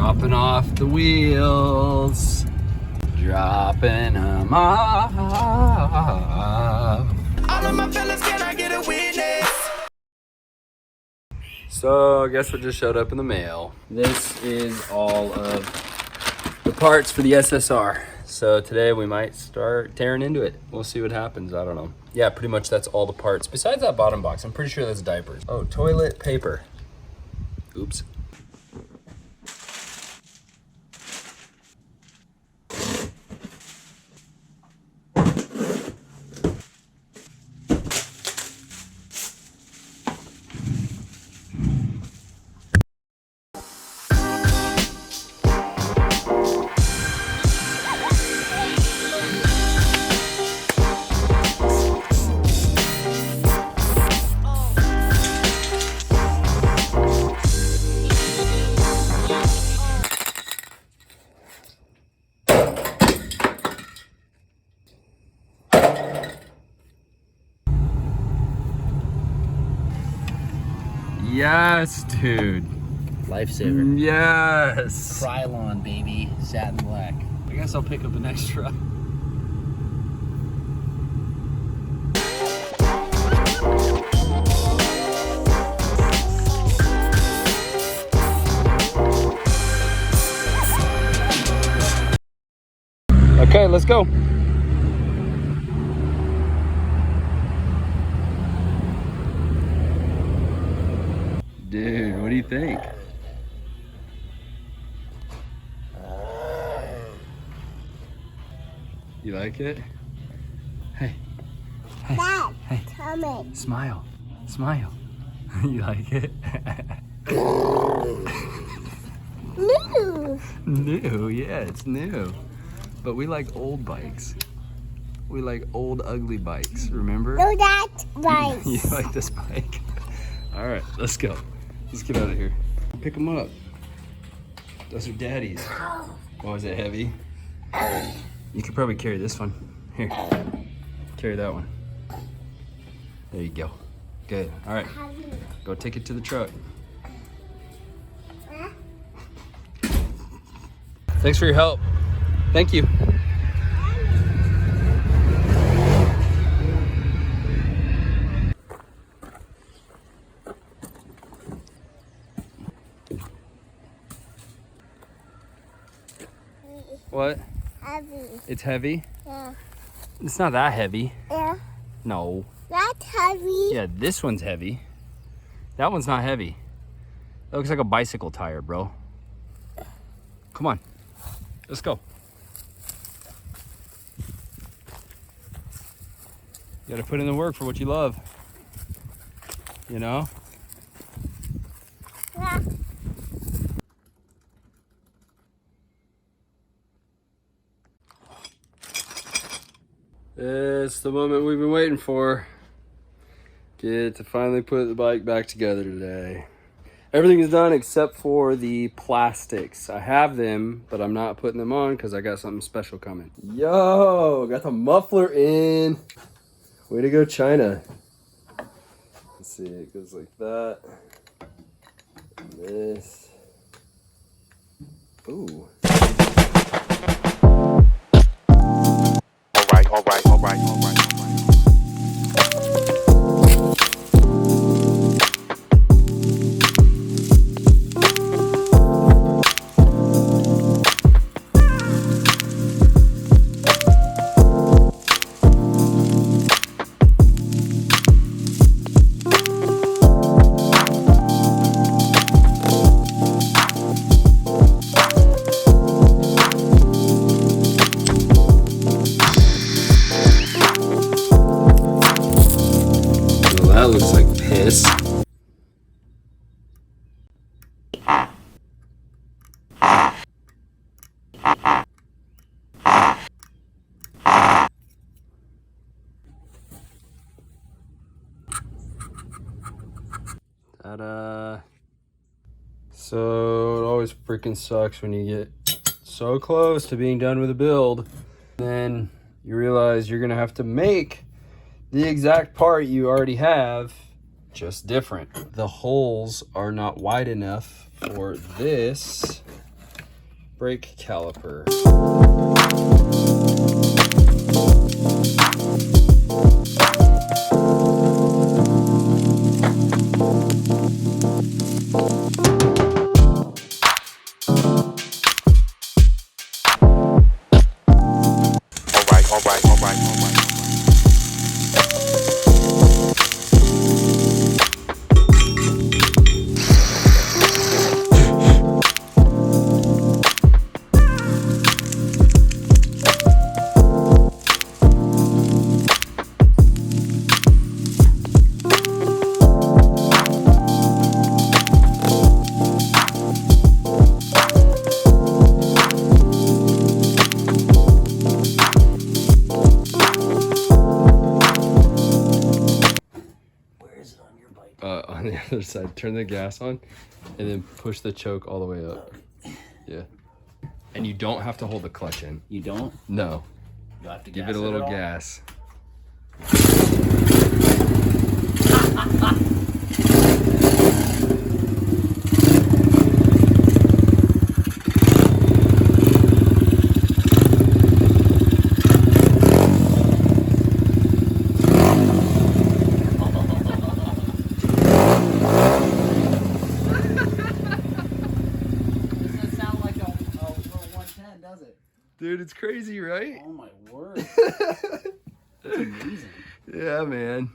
Dropping off the wheels. Dropping them off. All of my fellas, can I get a witness? So I guess what just showed up in the mail. This is all of the parts for the SSR. So today we might start tearing into it. We'll see what happens, I don't know. Yeah, pretty much that's all the parts. Besides that bottom box, I'm pretty sure that's diapers. Oh, toilet paper. Oops. Yes, dude. Lifesaver. Yes. Krylon, baby. Satin black. I guess I'll pick up an extra. Okay, let's go. Dude, what do you think? You like it? Hey. Hey. Dad, Hey. tell me. Smile. Smile. You like it? New. New, yeah, it's new. But we like old bikes. We like old, ugly bikes, remember? No, that's right. You like this bike? All right, let's go. Let's get out of here. Pick them up. Those are daddy's. Oh, is it heavy? You could probably carry this one. Here, carry that one. There you go. Good, all right. Go take it to the truck. Thanks for your help. Thank you. What? Heavy. It's heavy? Yeah. It's not that heavy. Yeah. No. That's heavy. Yeah, this one's heavy. That one's not heavy. That looks like a bicycle tire, bro. Come on. Let's go. You gotta put in the work for what you love. You know? Yeah. It's the moment we've been waiting for. Get to finally put the bike back together today. Everything is done except for the plastics. I have them, but I'm not putting them on because I got something special coming. Yo, got the muffler in. Way to go, China. Let's see, it goes like that. And this. Ooh. All right. That looks like piss. Ta-da. So it always freaking sucks when you get so close to being done with a build. Then you realize you're gonna have to make the exact part you already have, just different. The holes are not wide enough for this brake caliper. All right. On the other side, turn the gas on and then push the choke all the way up. Yeah. And you don't have to hold the clutch in. You don't? No. You have to Give gas it a little at all? gas. Doesn't sound like a little 110, does it? Dude, it's crazy, right? Oh my word. That's amazing. Yeah, man.